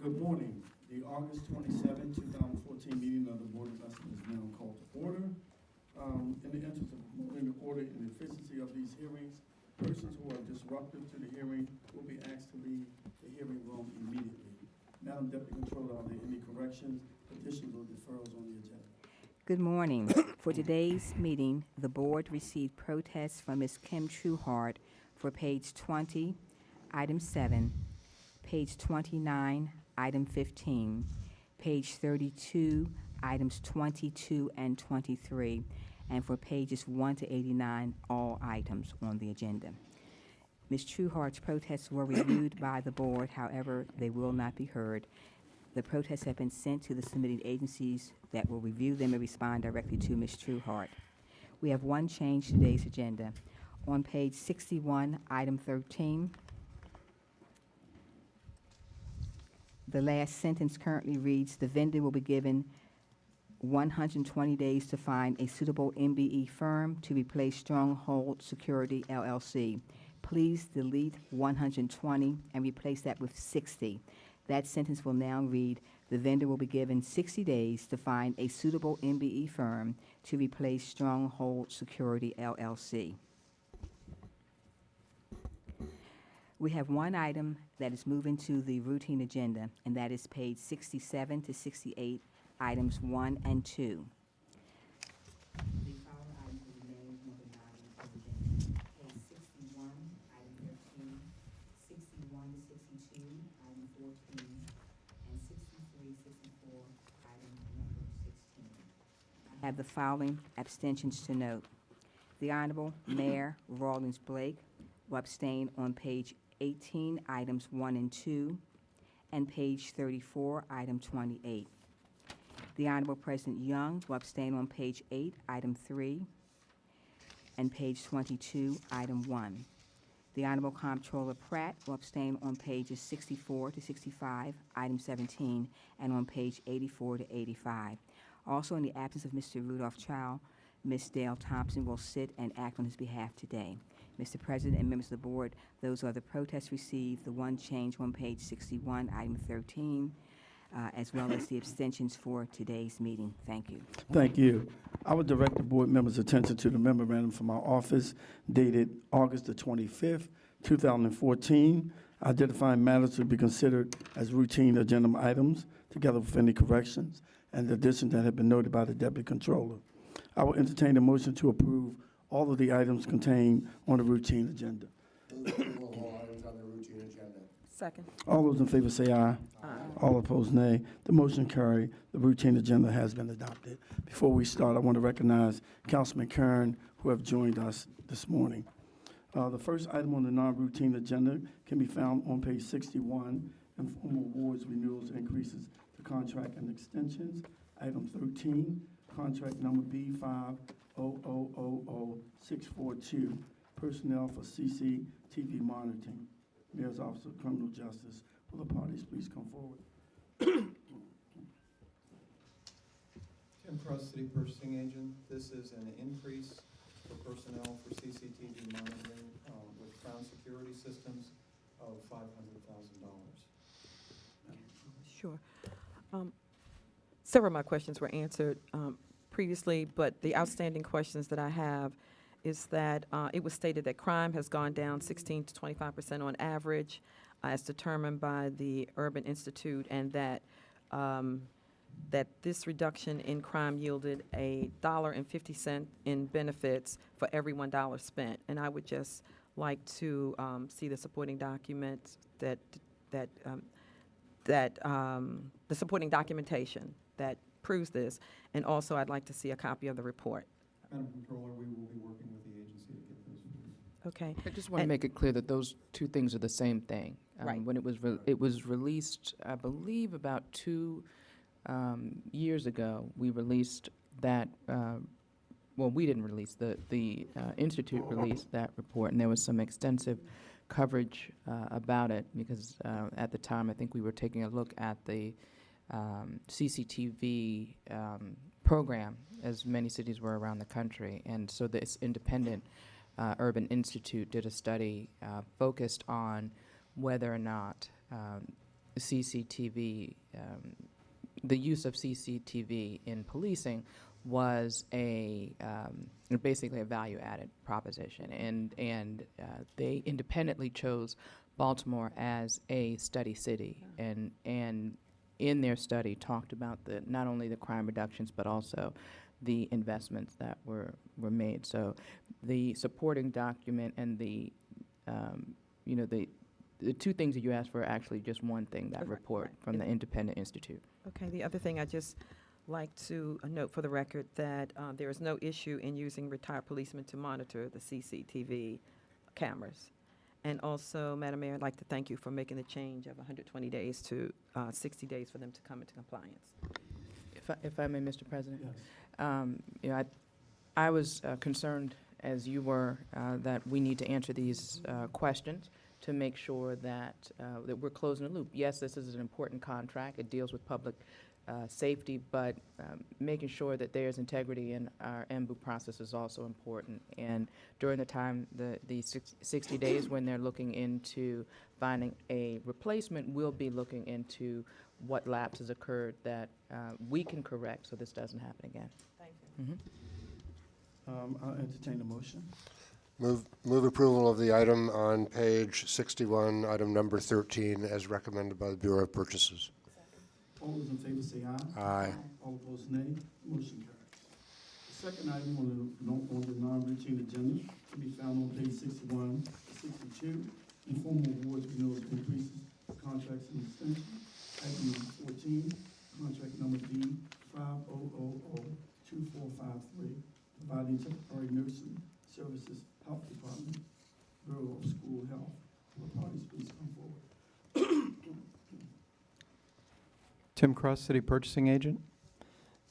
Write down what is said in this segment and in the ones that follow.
Good morning. The August 27, 2014 meeting of the Board of Trustees is now called to order. In the interest of promoting the order and efficiency of these hearings, persons who are disruptive to the hearing will be asked to leave the hearing room immediately. Madam Deputy Controller, are there any corrections, additions, or deferrals on the agenda? Good morning. For today's meeting, the board received protests from Ms. Kim Trueheart for page 20, item 7, page 29, item 15, page 32, items 22 and 23, and for pages 1 to 89, all items on the agenda. Ms. Trueheart's protests were reviewed by the board, however, they will not be heard. The protests have been sent to the submitting agencies that will review them and respond directly to Ms. Trueheart. We have one change to today's agenda. On page 61, item 13, the last sentence currently reads, "The vendor will be given 120 days to find a suitable MBE firm to replace Stronghold Security LLC." Please delete 120 and replace that with 60. That sentence will now read, "The vendor will be given 60 days to find a suitable MBE firm to replace Stronghold Security LLC." We have one item that is moving to the routine agenda, and that is page 67 to 68, items 1 and 2. The following items will remain on the non-agenda. Page 61, item 13, 61 to 62, item 14, and 63, 64, item number 16. I have the following abstentions to note. The Honorable Mayor Rawlings Blake will abstain on page 18, items 1 and 2, and page 34, item 28. The Honorable President Young will abstain on page 8, item 3, and page 22, item 1. The Honorable Comptroller Pratt will abstain on pages 64 to 65, item 17, and on page 84 to 85. Also, in the absence of Mr. Rudolph Chow, Ms. Dale Thompson will sit and act on his behalf today. Mr. President and members of the board, those are the protests received, the one change on page 61, item 13, as well as the abstentions for today's meeting. Thank you. Thank you. I would direct the board members' attention to the memorandum from our office dated August the 25th, 2014, identifying matters to be considered as routine agenda items, together with any corrections and additions that have been noted by the Deputy Controller. I will entertain a motion to approve all of the items contained on the routine agenda. Move approval of all items on the routine agenda. Second. All those in favor say aye. Aye. All opposed, nay. The motion carried. The routine agenda has been adopted. Before we start, I want to recognize Councilman Kern, who have joined us this morning. The first item on the non-routine agenda can be found on page 61, informal awards, renewals, increases to contract and extensions. Item 13, contract number B5000642, personnel for CCTV monitoring. Mayor's Office of Criminal Justice. Will the parties please come forward? Tim Cross, City Purchasing Agent. This is an increase for personnel for CCTV monitoring with Crown Security Systems of $500,000. Sure. Several of my questions were answered previously, but the outstanding questions that I have is that it was stated that crime has gone down 16 to 25% on average, as determined by the Urban Institute, and that that this reduction in crime yielded $1.50 in benefits for every $1 spent. And I would just like to see the supporting documents the supporting documentation that proves this, and also I'd like to see a copy of the report. Madam Controller, we will be working with the agency to get those figures. Okay. I just want to make it clear that those two things are the same thing. Right. When it was released, I believe about 2 years ago, we released that. Well, we didn't release the Institute released that report, and there was some extensive coverage about it because at the time I think we were taking a look at the CCTV program, as many cities were around the country, and so this independent Urban Institute did a study focused on whether or not CCTV, the use of CCTV in policing was basically a value-added proposition, and they independently chose Baltimore as a study city, and in their study talked about not only the crime reductions but also the investments that were made. So the supporting document and the two things that you asked for are actually just one thing, that report from the Independent Institute. Okay, the other thing I just like to note for the record that there is no issue in using retired policemen to monitor the CCTV cameras. And also, Madam Mayor, I'd like to thank you for making the change of 120 days to 60 days for them to come into compliance. If I may, Mr. President? Yes. I was concerned, as you were, that we need to answer these questions to make sure that we're closing the loop. Yes, this is an important contract. It deals with public safety, but making sure that there's integrity in our MBU process is also important. And during the time, the 60 days when they're looking into finding a replacement, we'll be looking into what lapses occurred that we can correct so this doesn't happen again. Thank you. I'll entertain a motion. Move approval of the item on page 61, item number 13, as recommended by the Bureau of Purchases. All those in favor say aye. Aye. All opposed, nay. Motion carries. The second item on the non-routine agenda can be found on page 61 to 62. Informal awards, renewals, increases, contracts, and extensions. Item number 14, contract number D 50002453, providing temporary nursing services, Health Department, Bureau of School Health. Will parties please come forward? Tim Cross, City Purchasing Agent.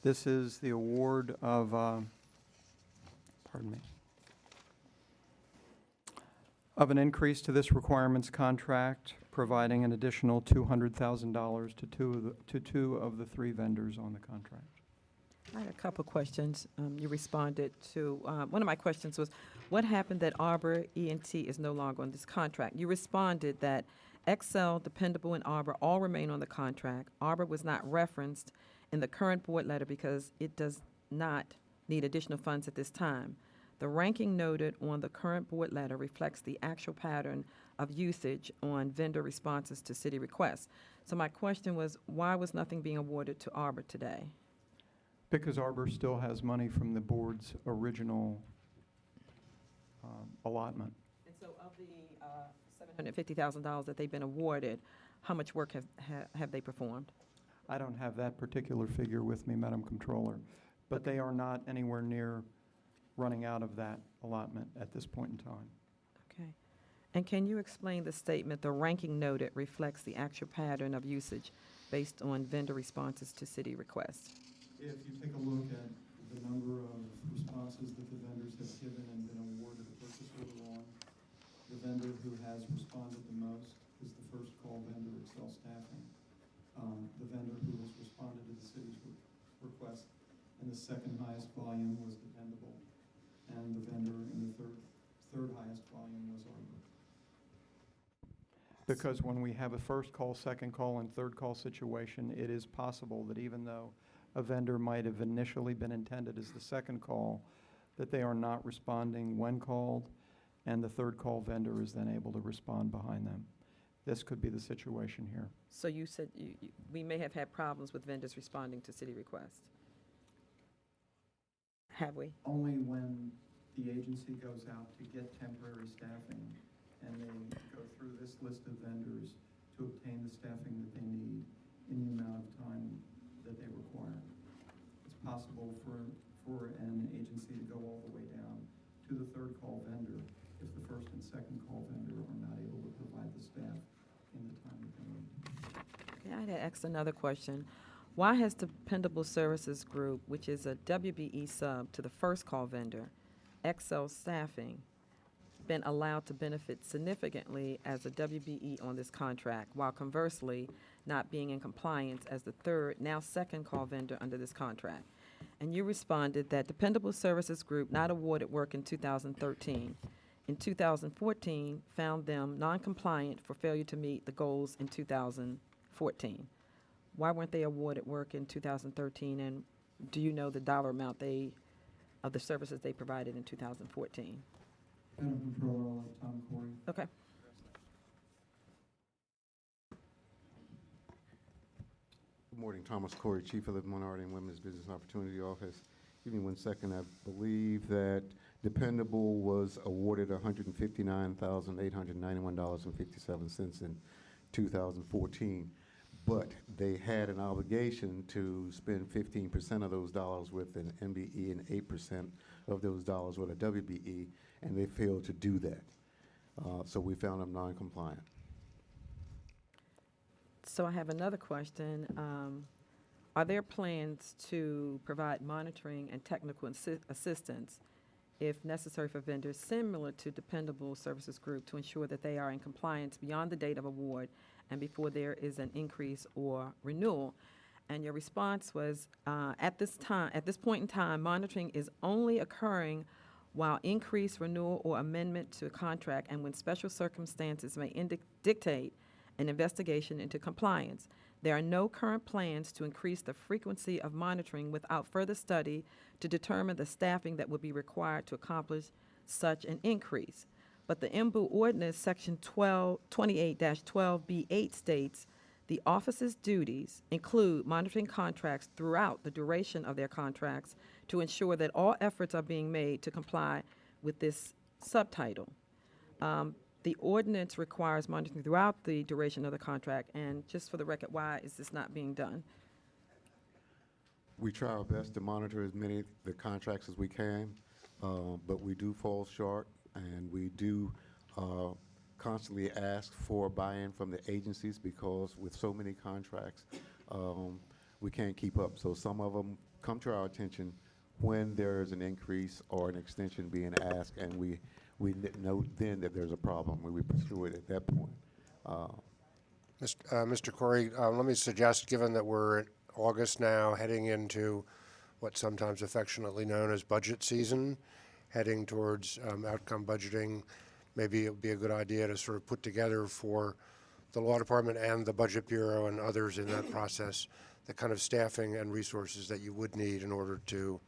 This is the award of, of an increase to this requirements contract, providing an additional $200,000 to two of the three vendors on the contract. I had a couple questions. You responded to, one of my questions was, what happened that Arbor ENT is no longer on this contract? You responded that Excel, Dependable, and Arbor all remain on the contract. Arbor was not referenced in the current board letter because it does not need additional funds at this time. The ranking noted on the current board letter reflects the actual pattern of usage on vendor responses to city requests. So my question was, why was nothing being awarded to Arbor today? Because Arbor still has money from the board's original allotment. And so of the $750,000 that they've been awarded, how much work have they performed? I don't have that particular figure with me, Madam Controller, but they are not anywhere near running out of that allotment at this point in time. Okay. And can you explain the statement, the ranking noted reflects the actual pattern of usage based on vendor responses to city requests? If you take a look at the number of responses that the vendors have given and been awarded a purchase order on, the vendor who has responded the most is the first call vendor, Excel Staffing. The vendor who has responded to the city's request, and the second highest volume was Dependable, and the vendor in the third highest volume was Arbor. Because when we have a first call, second call, and third call situation, it is possible that even though a vendor might have initially been intended as the second call, that they are not responding when called, and the third call vendor is then able to respond behind them. This could be the situation here. So you said we may have had problems with vendors responding to city requests. Have we? Only when the agency goes out to get temporary staffing and they go through this list of vendors to obtain the staffing that they need in the amount of time that they require. It's possible for an agency to go all the way down to the third call vendor if the first and second call vendor are not able to provide the staff in the time that they need. Okay, I'd ask another question. Why has Dependable Services Group, which is a WBE sub to the first call vendor, Excel Staffing, been allowed to benefit significantly as a WBE on this contract, while conversely not being in compliance as the third, now second call vendor under this contract? And you responded that Dependable Services Group not awarded work in 2013. In 2014, found them non-compliant for failure to meet the goals in 2015. 2014. Why weren't they awarded work in 2013, and do you know the dollar amount of the services they provided in 2014? Madam Controller, I'll let Tom Corey. Okay. Good morning, Thomas Corey, Chief of the Minority and Women's Business Opportunity Office. Give me 1 second. I believe that Dependable was awarded $159,891.57 in 2014, but they had an obligation to spend 15% of those dollars with an MBE and 8% of those dollars with a WBE, and they failed to do that. So we found them non-compliant. So I have another question. Are there plans to provide monitoring and technical assistance, if necessary, for vendors similar to Dependable Services Group to ensure that they are in compliance beyond the date of award and before there is an increase or renewal? And your response was, at this point in time, monitoring is only occurring while increase, renewal, or amendment to a contract and when special circumstances may dictate an investigation into compliance. There are no current plans to increase the frequency of monitoring without further study to determine the staffing that would be required to accomplish such an increase. But the MBU ordinance, section 28-12B8 states, the office's duties include monitoring contracts throughout the duration of their contracts to ensure that all efforts are being made to comply with this subtitle. The ordinance requires monitoring throughout the duration of the contract, and just for the record, why is this not being done? We try our best to monitor as many of the contracts as we can, but we do fall short, and we do constantly ask for buy-in from the agencies because with so many contracts, we can't keep up. So some of them come to our attention when there is an increase or an extension being asked, and we know then that there's a problem. We pursue it at that point. Mr. Corey, let me suggest, given that we're in August now, heading into what's sometimes affectionately known as budget season, heading towards outcome budgeting, maybe it would be a good idea to sort of put together for the Law Department and the Budget Bureau and others in that process the kind of staffing and resources that you would need in order to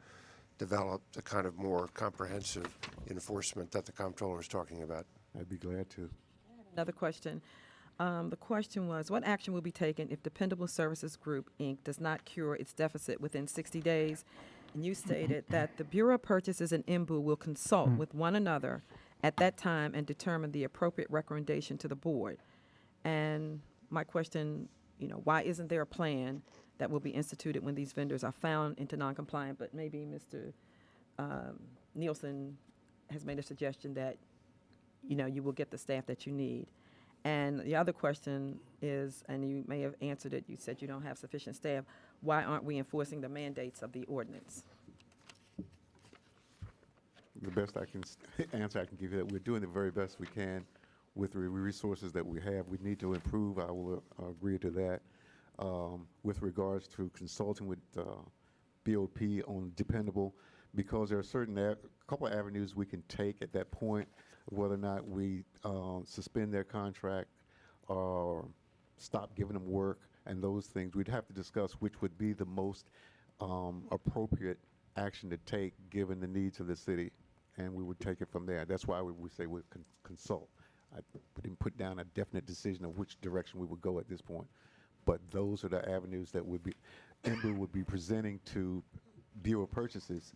develop the kind of more comprehensive enforcement that the comptroller is talking about. I'd be glad to. Another question. The question was, what action will be taken if Dependable Services Group, Inc. does not cure its deficit within 60 days? And you stated that the Bureau of Purchases and MBU will consult with one another at that time and determine the appropriate recommendation to the board. And my question, why isn't there a plan that will be instituted when these vendors are found into non-compliant? But maybe Mr. Nielsen has made a suggestion that, you will get the staff that you need. And the other question is, and you may have answered it, you said you don't have sufficient staff. Why aren't we enforcing the mandates of the ordinance? The best answer I can give you that we're doing the very best we can with the resources that we have. We need to improve. I will agree to that. With regards to consulting with BOP on Dependable, because there are a couple of avenues we can take at that point, whether or not we suspend their contract or stop giving them work and those things. We'd have to discuss which would be the most appropriate action to take given the needs of the city, and we would take it from there. That's why we say we consult. I didn't put down a definite decision of which direction we would go at this point, but those are the avenues that MBU would be presenting to Bureau of Purchases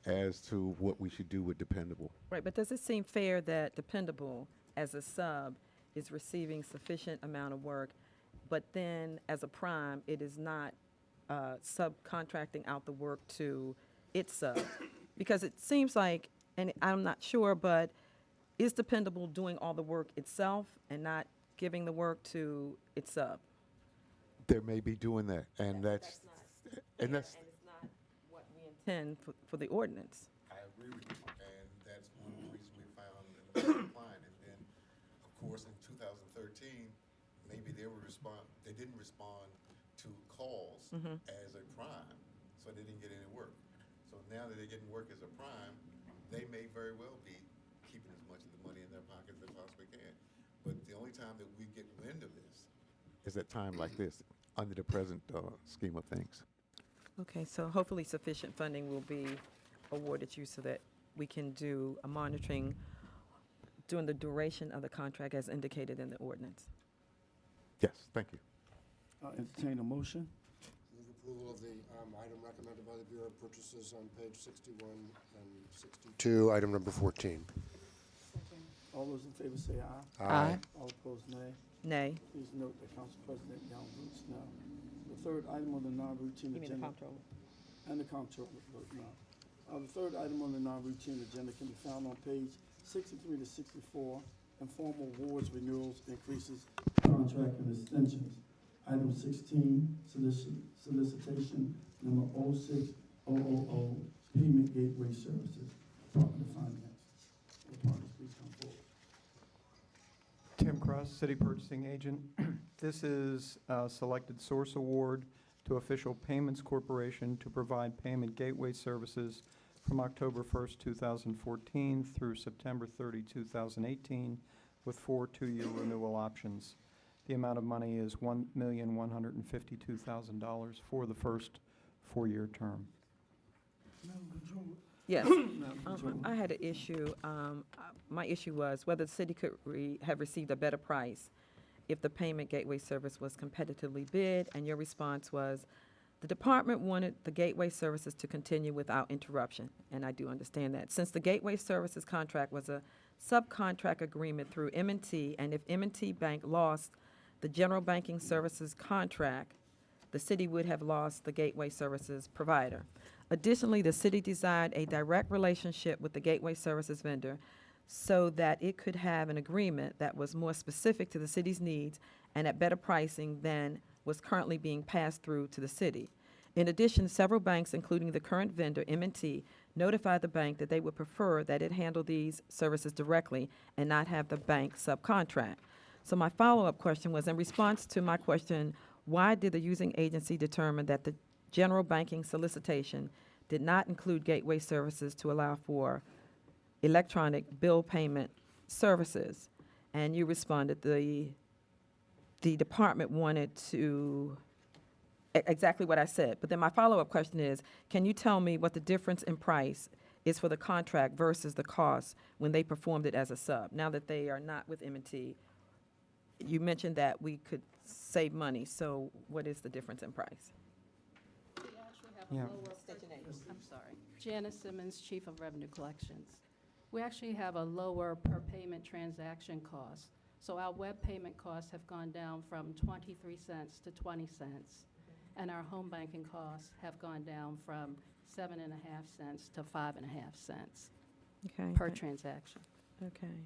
as to what we should do with Dependable. Right, but does it seem fair that Dependable, as a sub, is receiving sufficient amount of work, but then as a prime, it is not subcontracting out the work to its sub? Because it seems like, and I'm not sure, but is Dependable doing all the work itself and not giving the work to its sub? They may be doing that, and that's And it's not what we intend for the ordinance. I agree with you, and that's one of the reasons we found non-compliant. And then, of course, in 2013, maybe they didn't respond to calls as a prime, so they didn't get any work. So now that they're getting work as a prime, they may very well be keeping as much of the money in their pocket as they possibly can. But the only time that we get wind of this is at time like this under the present scheme of things. Okay, so hopefully sufficient funding will be awarded you so that we can do a monitoring during the duration of the contract as indicated in the ordinance. Yes, thank you. Entertain a motion. Move approval of the item recommended by the Bureau of Purchases on page 61 and 62, item number 14. All those in favor say aye. Aye. All opposed, nay. Nay. Please note that Council President Young votes no. The third item on the non-routine agenda. And the comptroller vote no. The third item on the non-routine agenda can be found on page 63 to 64, informal awards, renewals, increases, contract and extensions. Item 16, solicitation number 06000, payment gateway services, Department of Finance. Will the parties please come forward? Tim Cross, City Purchasing Agent. This is a selected source award to Official Payments Corporation to provide payment gateway services from October 1st, 2014 through September 30, 2018, with 4 two-year renewal options. The amount of money is $1,152,000 for the first 4-year term. Madam Controller. Yes. Madam Controller. I had an issue. My issue was whether the city could have received a better price if the payment gateway service was competitively bid, and your response was, the department wanted the gateway services to continue without interruption, and I do understand that. Since the gateway services contract was a subcontract agreement through M&T, and if M&T Bank lost the general banking services contract, the city would have lost the gateway services provider. Additionally, the city desired a direct relationship with the gateway services vendor so that it could have an agreement that was more specific to the city's needs and at better pricing than was currently being passed through to the city. In addition, several banks, including the current vendor, M&T, notified the bank that they would prefer that it handle these services directly and not have the bank subcontract. So my follow-up question was, in response to my question, why did the using agency determine that the general banking solicitation did not include gateway services to allow for electronic bill payment services? And you responded, the department wanted to, exactly what I said. But then my follow-up question is, can you tell me what the difference in price is for the contract versus the cost when they performed it as a sub? Now that they are not with M&T, you mentioned that we could save money, so what is the difference in price? We actually have Yeah. a lower, I'm sorry, Janice Simmons, Chief of Revenue Collections. We actually have a lower per payment transaction cost. So our web payment costs have gone down from 23 cents to 20 cents. And our home banking costs have gone down from 7.5 cents to 5.5 cents Okay. per transaction. Okay.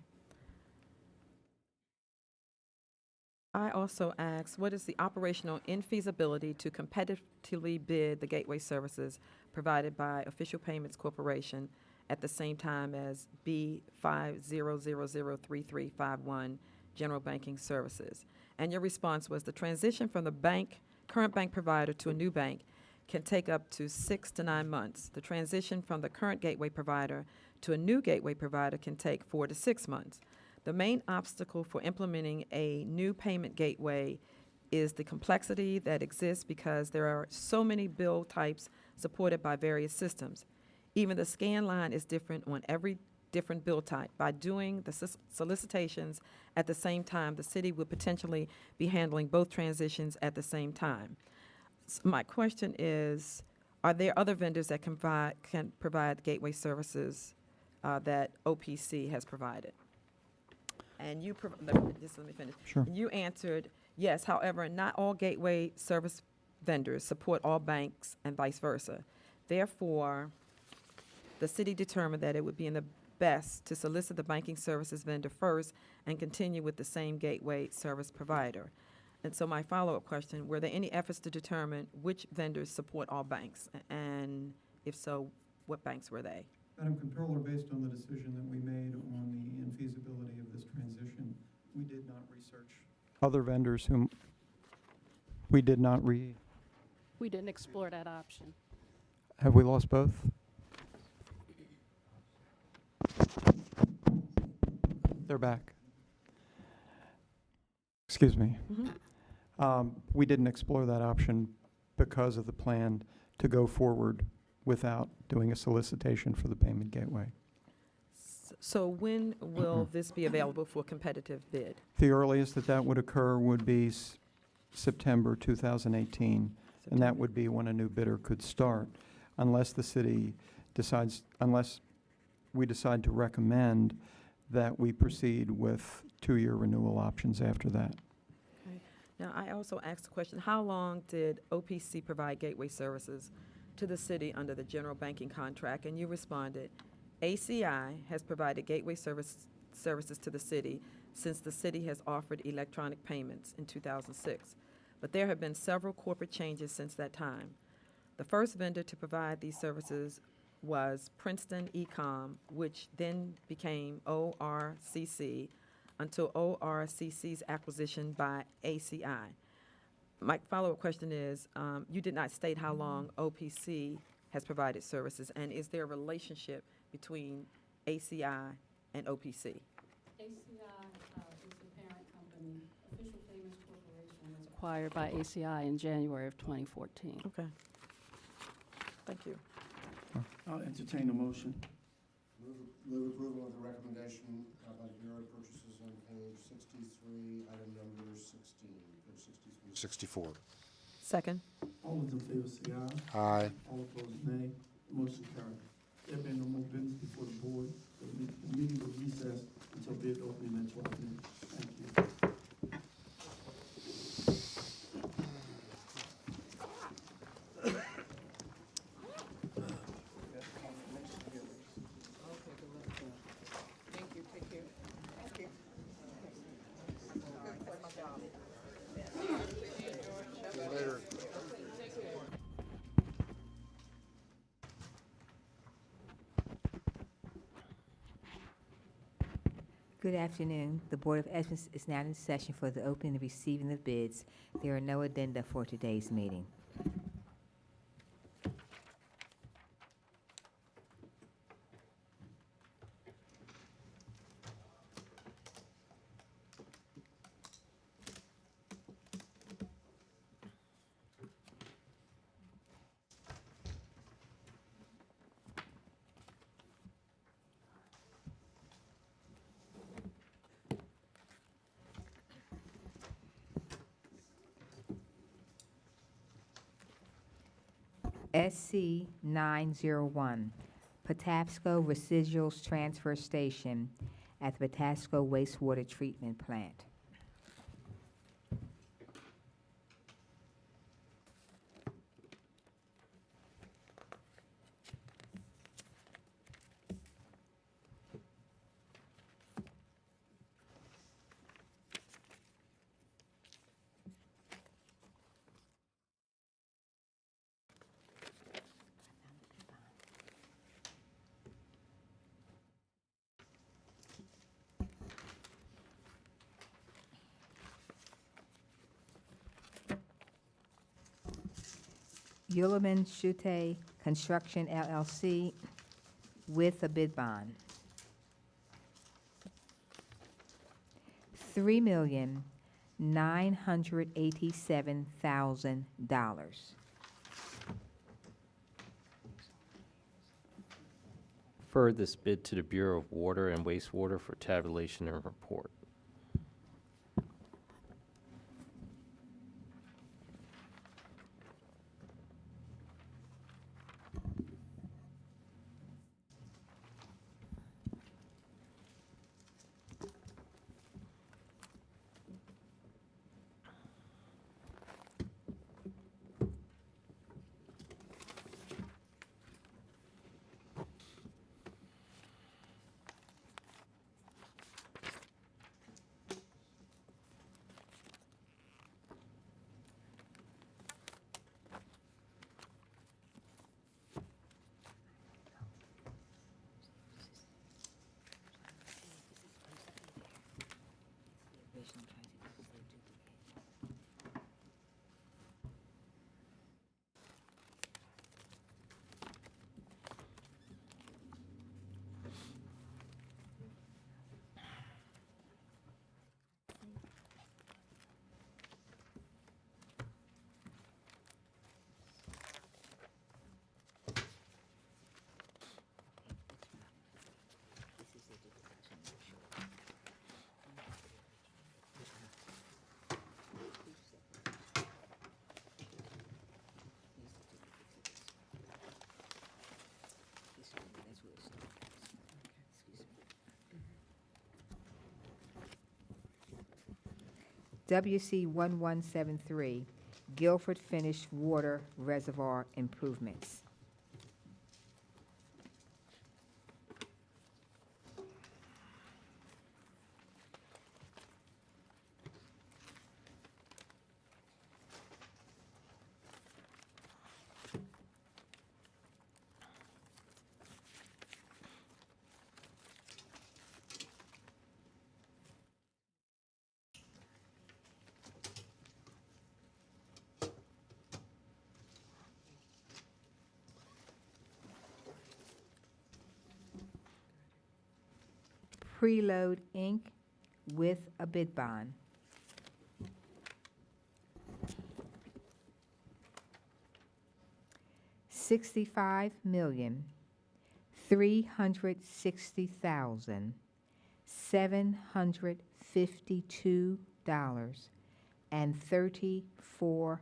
I also asked, what is the operational infeasibility to competitively bid the gateway services provided by Official Payments Corporation at the same time as B50003351 General Banking Services? And your response was, the transition from the current bank provider to a new bank can take up to 6 to 9 months. The transition from the current gateway provider to a new gateway provider can take 4 to 6 months. The main obstacle for implementing a new payment gateway is the complexity that exists because there are so many bill types supported by various systems. Even the scan line is different on every different bill type. By doing the solicitations at the same time, the city would potentially be handling both transitions at the same time. My question is, are there other vendors that can provide gateway services that OPC has provided? And you, just let me finish. Sure. And you answered, yes, however, not all gateway service vendors support all banks and vice versa. Therefore, the city determined that it would be in the best to solicit the banking services vendor first and continue with the same gateway service provider. And so my follow-up question, were there any efforts to determine which vendors support all banks? And if so, what banks were they? Madam Controller, based on the decision that we made on the infeasibility of this transition, we did not research other vendors whom we did not We didn't explore that option. Have we lost both? They're back. Excuse me. We didn't explore that option because of the plan to go forward without doing a solicitation for the payment gateway. So when will this be available for competitive bid? The earliest that would occur would be September 2018, and that would be when a new bidder could start, unless the city decides, unless we decide to recommend that we proceed with 2-year renewal options after that. Now, I also asked the question, how long did OPC provide gateway services to the city under the general banking contract? And you responded, ACI has provided gateway services to the city since the city has offered electronic payments in 2006. But there have been several corporate changes since that time. The first vendor to provide these services was Princeton Ecom, which then became ORCC, until ORCC's acquisition by ACI. My follow-up question is, you did not state how long OPC has provided services, and is there a relationship between ACI and OPC? ACI is the parent company. Official Payments Corporation was acquired by ACI in January of 2014. Okay. Thank you. I'll entertain a motion. Move approval of the recommendation by the Bureau of Purchases on page 63, item number 16, page 63. 64. Second. All those in favor say aye. Aye. All opposed, nay. Motion carried. There being no more business before the board, the meeting will recess until bid opening at 12 noon. Thank you. Thank you, take care. See you later. Good afternoon. The Board of Education is now in session for the opening and receiving of bids. There are no addenda for today's meeting. SC 901, Patapsco Residuals Transfer Station at the Patapsco Wastewater Treatment Plant. Ullman Schute Construction LLC with a bid bond. $3,987,000. Refer this bid to the Bureau of Water and Wastewater for tabulation and report. WC 1173, Guilford Finished Water Reservoir Improvements. Preload Inc. with a bid bond. $655,360,752.34.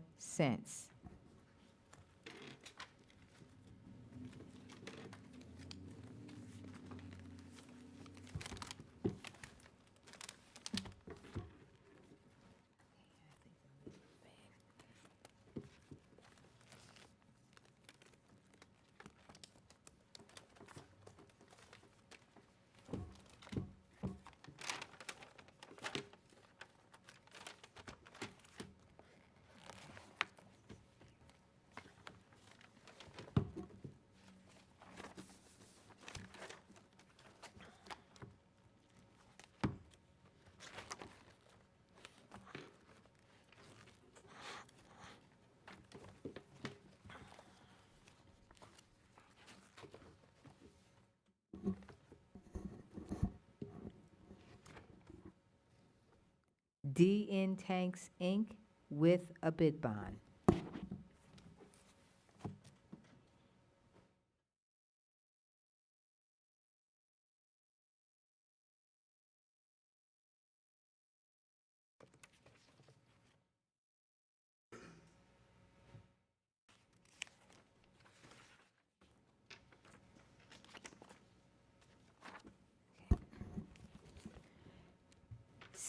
DN Tanks Inc. with a bid bond.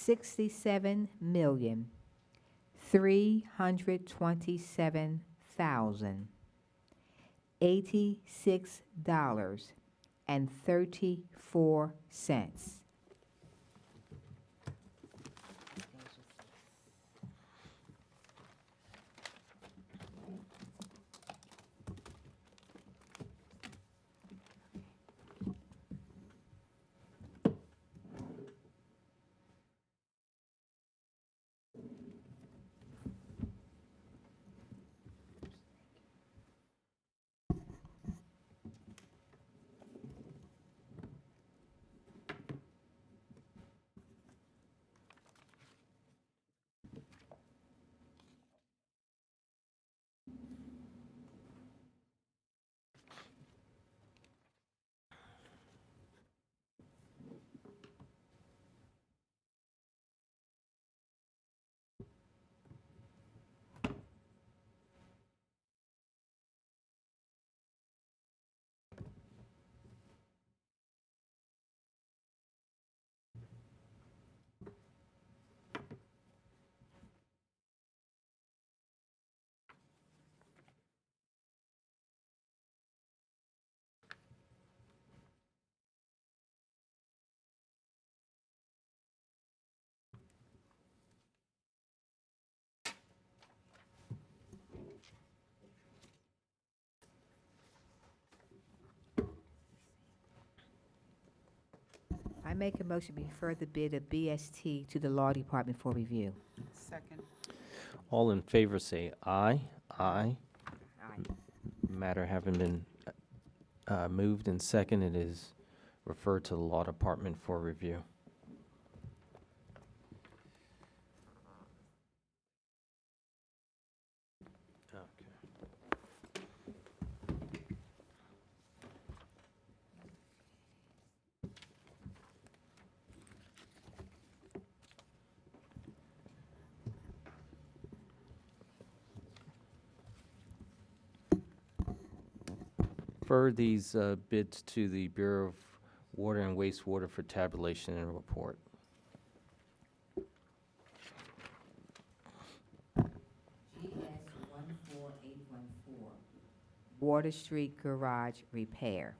$67,327,086.34. I make a motion to refer the bid of BST to the Law Department for review. Second. All in favor say aye. Aye. Aye. Matter having been moved and second, it is referred to the Law Department for review. Refer these bids to the Bureau of Water and Wastewater for tabulation and report. Water Street Garage repair.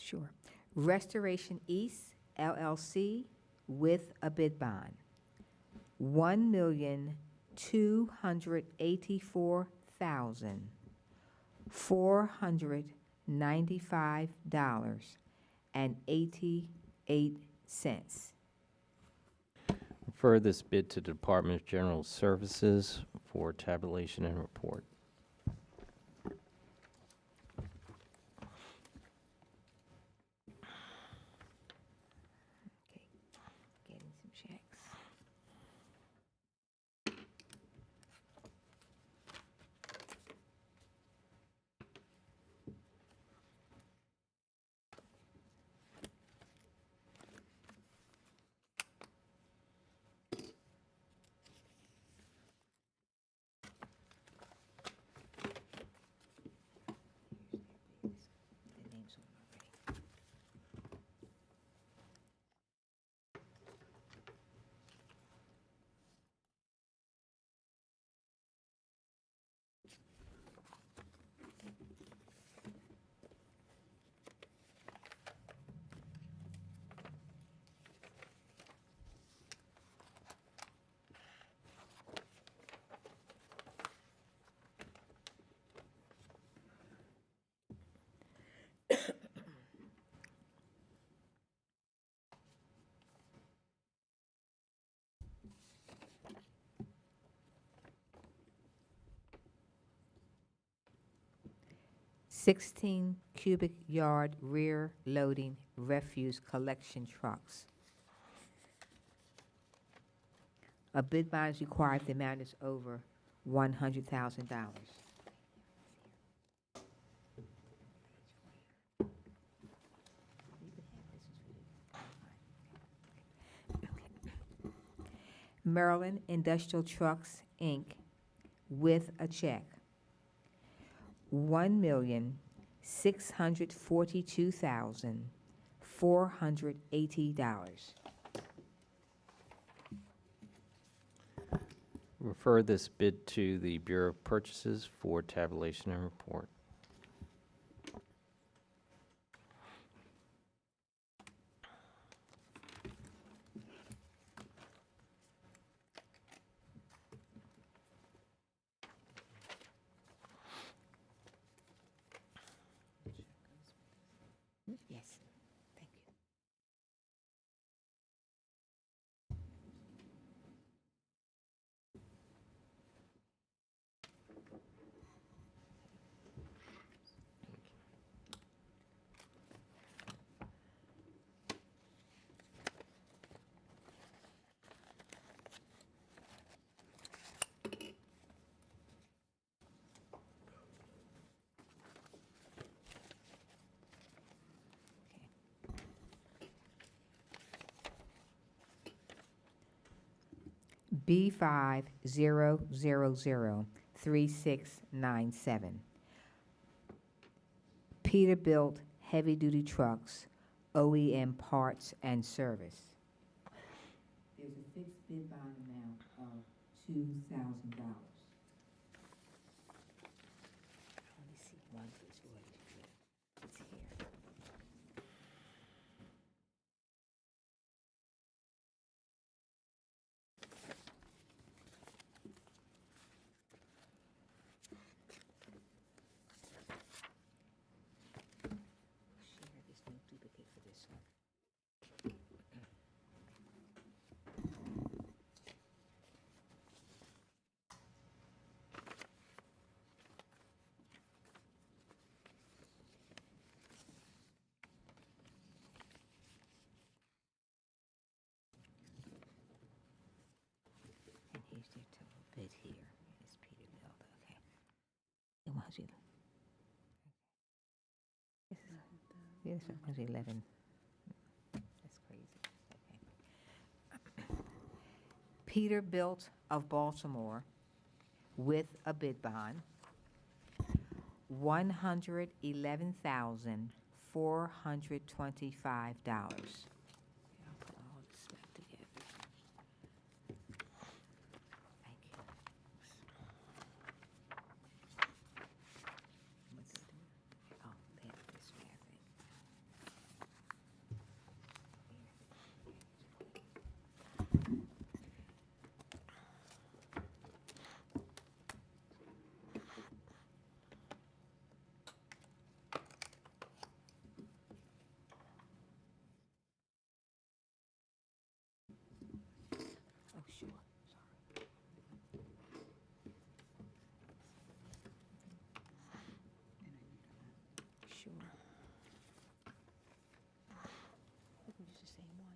Sure. Restoration East LLC with a bid bond. $1,284,495.88. Refer this bid to the Department of General Services for tabulation and report. Okay, getting some checks. The names on it already. Sixteen cubic yard rear loading refuse collection trucks. A bid bond is required if the amount is over $100,000. Maryland Industrial Trucks, Inc., with a check. $1,642,480. Refer this bid to the Bureau of Purchases for tabulation and report. Yes, thank you. B50003697. Peterbilt heavy-duty trucks, OEM parts and service. There's a fixed bid bond amount of $2,000. Let me see, one, two, three. It's here. Share, there's no duplicate for this one. Yes, it was 11. That's crazy. Okay. Peterbilt of Baltimore with a bid bond, $111,425. I'll put all this stuff together. Thank you. What's it doing? Oh, they have this way, I think. Oh, sure, sorry. Sure. We can use the same one.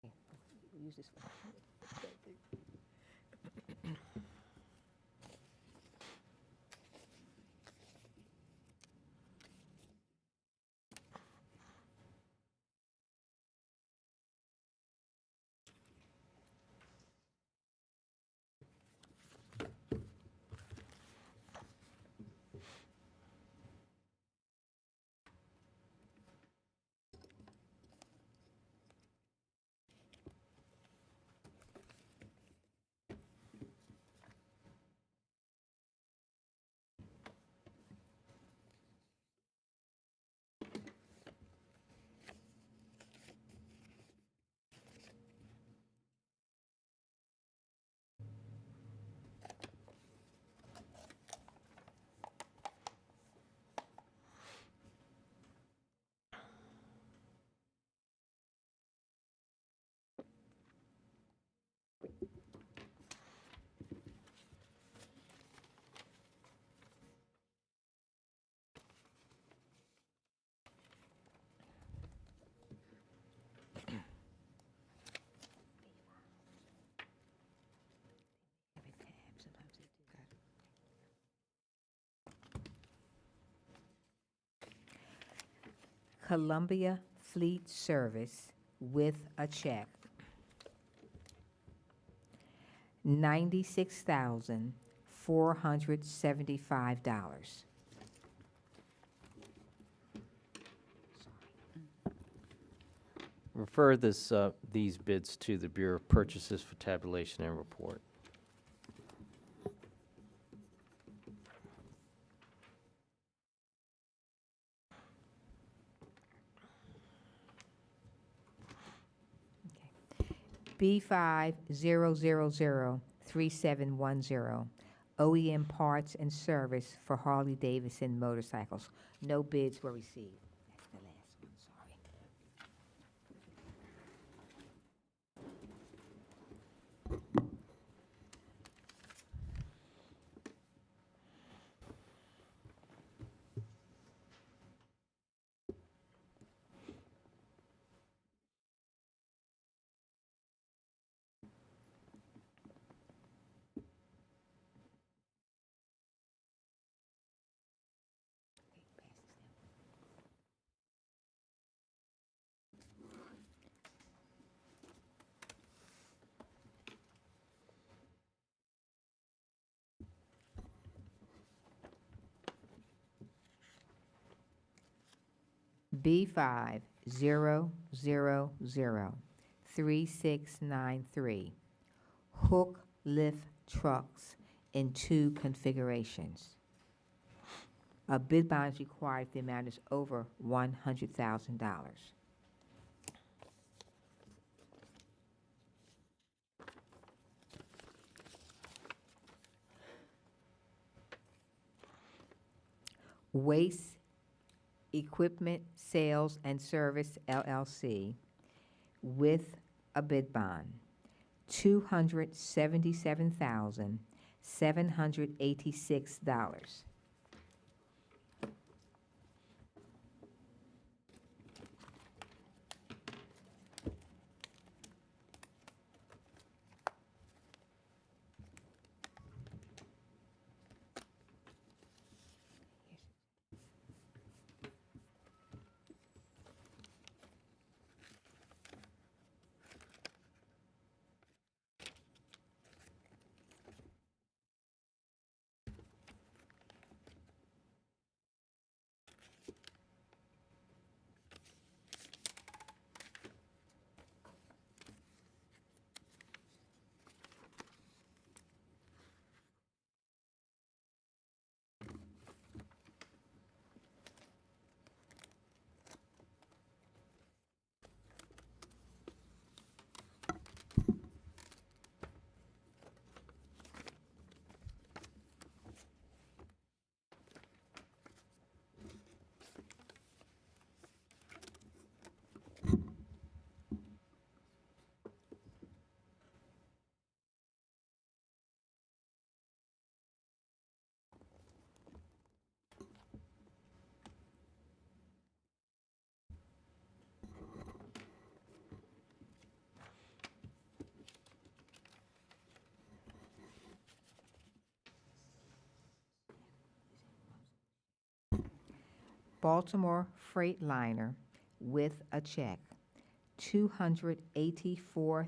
Okay, we'll use this one. Every tab, sometimes they do that. Columbia Fleet Service with a check, $96,475. Refer these bids to the Bureau of Purchases for tabulation and report. B50003710, OEM parts and service for Harley-Davidson motorcycles. No bids were received. That's the last one, sorry. Okay, pass this down. B50003693, hook lift trucks in 2 configurations. A bid bond is required if the amount is over $100,000. Waste Equipment Sales and Service LLC with a bid bond, $277,786. Baltimore Freightliner with a check, $284,196.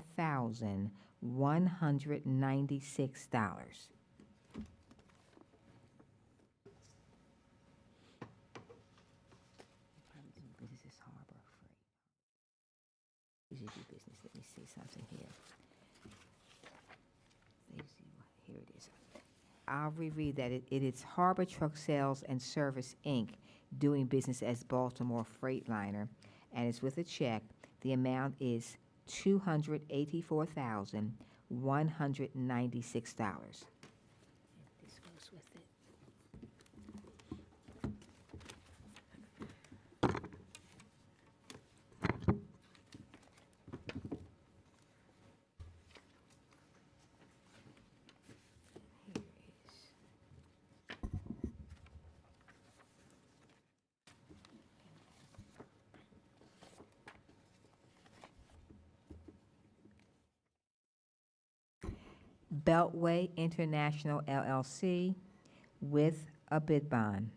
This is Harbor Freight. Usually do business. Let me see something here. Here it is. I'll reread that. It is Harbor Truck Sales and Service, Inc., doing business as Baltimore Freightliner, and it's with a check. The amount is $284,196. This goes with it. Here is. Beltway International LLC with a bid bond,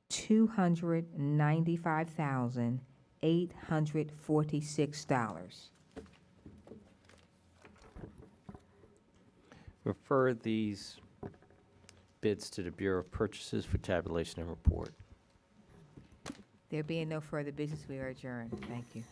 $295,846. Refer these bids to the Bureau of Purchases for tabulation and report. There being no further business, we are adjourned. Thank you.